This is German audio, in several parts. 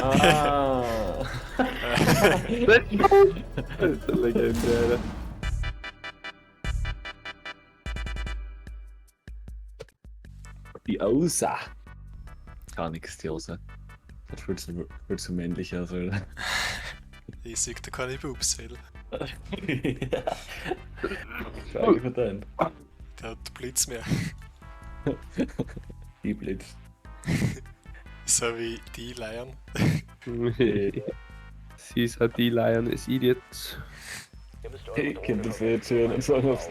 Ah. Das ist eine Legende, Alter. Die Ausa. Gar nichts, die Ausa. Das fühlt so männlich aus, Alter. Ich sehe da keine Boobs, weil Ja. Frage für deinen. der hat Blitz mehr. Die Blitz. So wie die Lion. Sie ist halt die Lioness Idiots. Ich kann das jetzt hören und sagen, aufs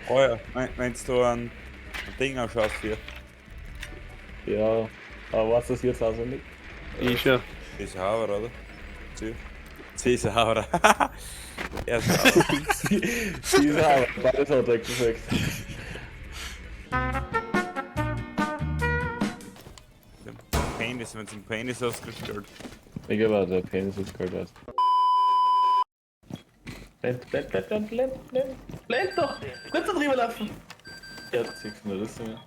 Oh ja, meinst du ein Ding ausschaust hier? Ja, aber was das jetzt also nicht? Ich ja. Diese Hauer, oder? Diese Hauer. Er ist Hauer. Diese Haare, beides hat er gesagt. Penis, wenn es ein Penis ausgestellt. Ich glaube auch, der Penis ist kalt aus. Blend doch! Kannst du drüber laufen? Ja, das siehst du nur, das ist mir.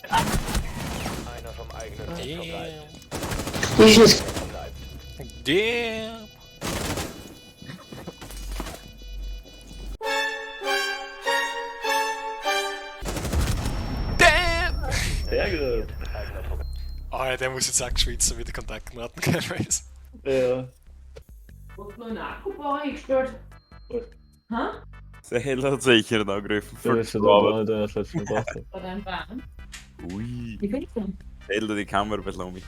Einer vom eigenen Team verbreitet. Damn! Damn! Sehr gut. Oh ja, der muss jetzt auch schwitzen mit den Kontaktdaten, kein Race. Ja. Hast du noch einen Akkubau eingestellt? Was? Hä? Der Hell hat sicher einen angegriffen. Du bist schon da, der hat schon gebracht. Bei deinem Bahn? Ui. Wie willst du? Hell die Kamera ein bisschen um mich.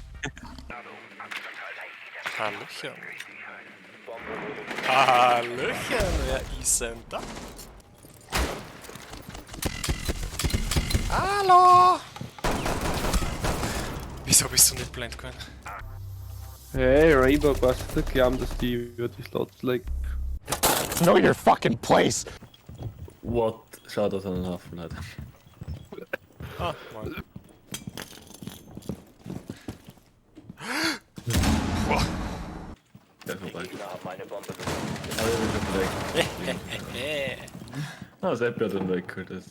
Hallöchen. Hallöchen, wer ist denn da? Hallo! Wieso bist du nicht blind geworden? Hey, Rainbow Buster, glauben, dass die über die Slots legt. Know your fucking place! What? Schau, dass er einen Haufen hat. Ah, Mann. Der ist vorbei. Gegner haben eine Bombe Aber ich bin schon weg. Ah, Sepp hat den weggeholt, das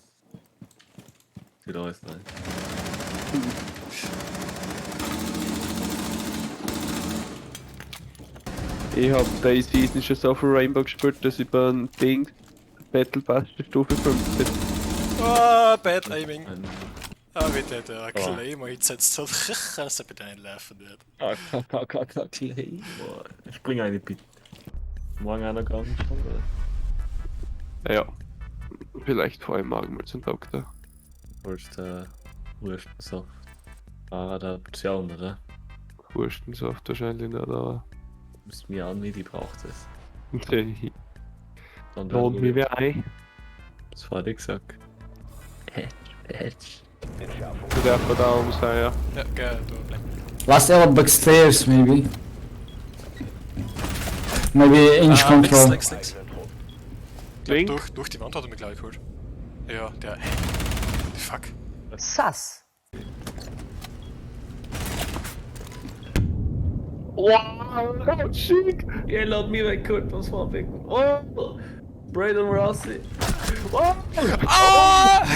sieht aus, nein. Ich hab die Season schon so viel Rainbow gespielt, dass ich beim Ding Battle Pass der Stufe 15. Oh, Bad Aiming. Ein- Ah, wie der Claymore hinsetzt hat, dass er bitte einlaufen wird. Boah, ich bring eine bitte. Morgen einer krank schon, oder? Ja. Vielleicht vor allem morgen mal zum Doktor. Holst Wurstensaft. Adaption, oder? Wurstensaft wahrscheinlich nicht, aber. Müsst mir an, wie die braucht es. Dann Lohnt mich wer ein. Das war dir gesagt. Du darfst da oben sein, ja. Ja, geil, du bleib. Last element backstairs, maybe. Maybe inch control. Links. Link? Durch die Wand hat er mich gleich geholt. Ja, der. Fuck. Sass. Wow, schick! Ihr hat mich weggeholt vom Swamping. Oh! Braden Rossi! Oh! Ah! Ah.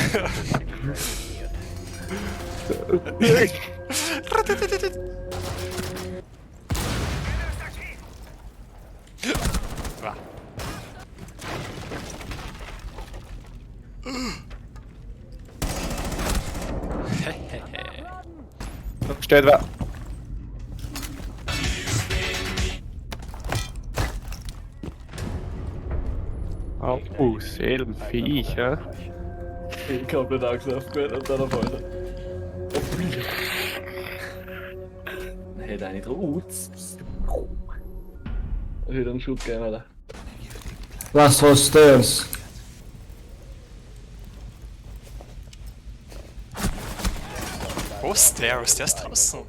Steht wer? Oh, Seelenviech, ja. Ich hab nicht angeschlafen gehört und dann auf einmal. Hätte eine drauf. Wieder einen Schub gegeben, oder? Last was stairs. Oh, Stairs, der ist draußen.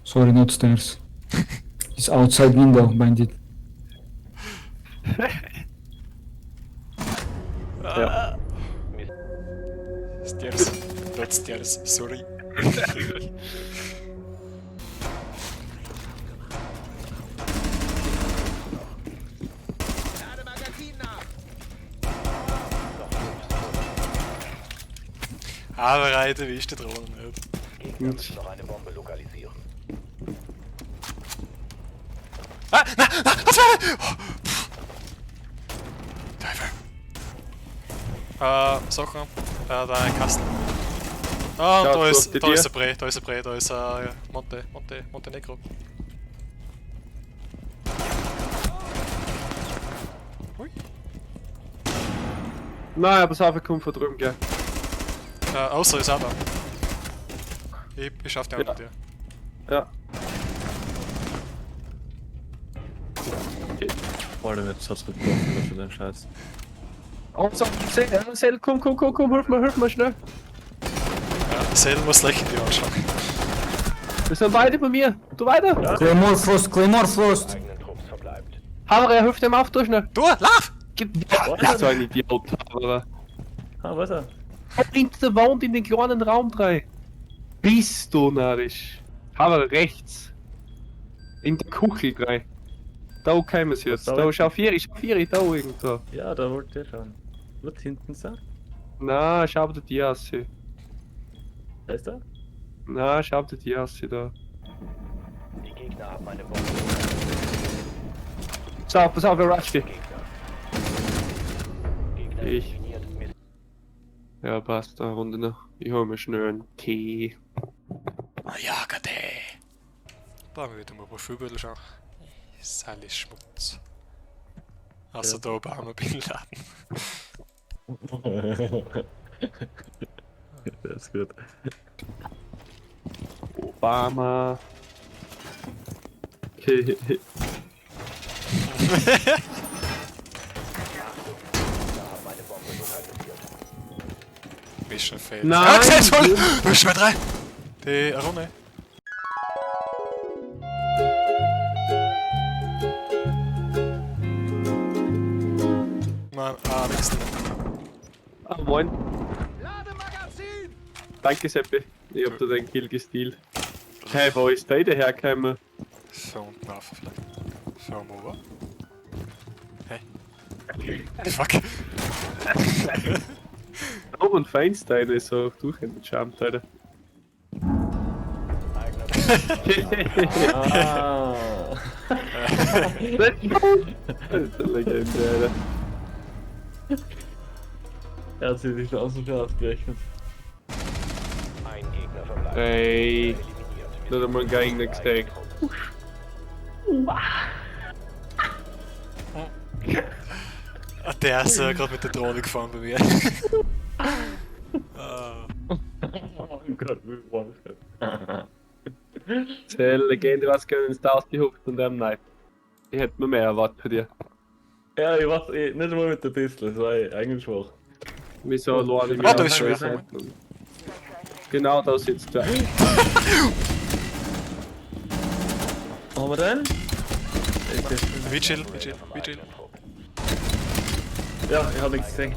Sorry, not stairs. It's outside window, bandit. Ja. Stairs, not stairs, sorry. Aber reite, wie ist die Drohne nicht? Gegner müssen noch eine Bombe lokalisieren. Ah, na, was war das? Oh, Teufel. Sachen. Da ein Kasten. Ah, Ja, da ist der Bres, da ist Montenegro. Ui. Nein, pass auf, er kommt von drüben, gell. Außer ist auch da. Ich schaff den auch Ja. mit dir. Ja. Alter, jetzt hat's getroffen für den Scheiß. Also, Sel, komm, hilf mir schnell. Ja, Sel muss lächeln die anschauen. Wir sind beide bei mir. Du weiter. Claymore Frost, Claymore Frost. Eigenen Trupps verbleibt. Hammer, er hilft dem auf, du schnell. Du, lauf! Das ist so ein Idiot, aber. Ah, was er? Hinter der Wand in den kleinen Raum 3. Bist du narrisch? Hammer, rechts. In der Kuchel 3. Da kämen sie jetzt. Da schau 4, da irgendwo. Ja, da wollte ich schauen. Wird hinten sein? Na, schau dir die aus. Da ist er? Na, schau dir die aus da. Die Gegner haben eine Bombe. So, pass auf, er rusht dich. Gegner Ich. eliminiert. Miss Ja, passt, eine Runde noch. Ich hol mir schnell einen Tee. Ja, Gade. Da haben wir wieder mal Profilbüttel schauen. Ist alles Schmutz. Also da Obama Bin Laden. Das ist gut. Obama. Okay. haben eine Bombe lokalisiert. Mission Fail. Nein! Ah, gesehen, voll! Mission mit 3! Die Runde. Mann, nix. Ah, moin. Danke, Seppi. Ich hab dir den Kill gestealt. Hey, wo ist der dahergekommen? So unten rauf vielleicht. So am Ober. Hey. Fuck. Oben Feinstein ist so durch in den Charmt, Alter. Eigener Ah. Das ist eine Legende, Alter. Er hat sich die Chancen für ausgerechnet. ein Gegner verbleibt. Ey, Eliminiert. nicht einmal gegen den Steak. Der ist gerade mit der Drohne gefahren bei mir. Oh Gott, wie One-Shot. Sehr Legende, was können ins Taus gehupft und nein. Ich hätte mir mehr erwartet von dir. Ja, ich weiß nicht einmal mit der Pistole, das war eigentlich schwach. Wieso lade ich Ah, da ist schon wieder. Genau da sitzt er. Haben wir den? Wie chill. Ja, ich hab nichts gesehen.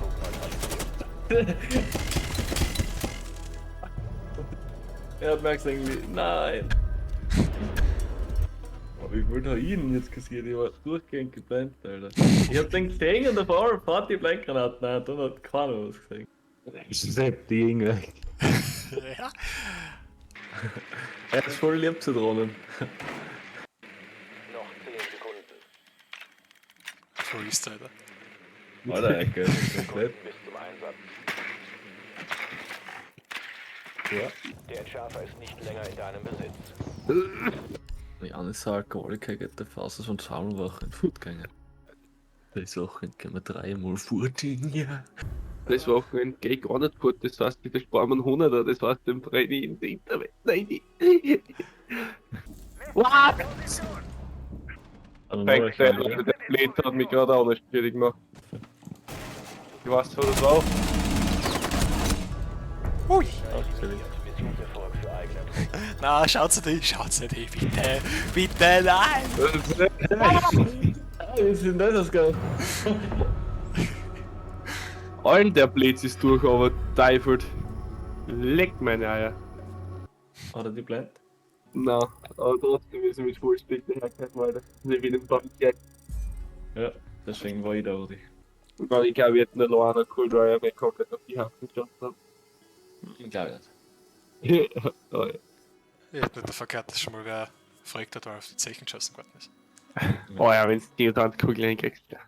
Er hat merkt irgendwie, nein. Aber ich wollte ihn jetzt kassiert, ich war durchgehend geblendet, Alter. Ich hab den gesehen und davor fahrt die Blendgranaten, nein, dann hat keiner was gesehen. Sepp, die Inge. Ja. Er ist voll lieb zu drohnen. Noch 10 Sekunden. Freeze, Alter. Alter, er geht komplett. Bis zum Einsatz. Ja. Der Entschärfer ist nicht länger in deinem Besitz. Janis Alkoholiker geht der Faust von Schammelwoche in Foodgänge. Das Wochenende gehen wir 3 Mal Footing, ja. Das Wochenende geh ich gar nicht fort, das heißt, das sparen wir 100er, das heißt, den brenne ich in die Internet. Nein, What? Also Der Blade hat mich gerade auch nicht schwierig gemacht. Ich weiß, wo das war. Ui. Missionserfolg für eigene Truppen. Na, schaut's nicht hin, bitte. Bitte, nein. Wie ist denn das gegangen? Alter, der Blitz ist durch, aber teufelt. Leck meine Eier. Hat er die Blend? Na, aber trotzdem ist er mit Fullspeed dahergekommen, Alter. Ich will den Projekt. Ja, deswegen war ich da, oder? Ich glaube, wir hätten alleine Cool Dryer mehr komplett auf die Hand geschossen haben. Ich glaube nicht. Oh, ja. Ich hätte nicht verkehrt, dass schon mal wer verrückt hat, weil er auf die Zechen geschossen geworden ist. Oh ja, wenn du die Kugel hinkriegst. Ja.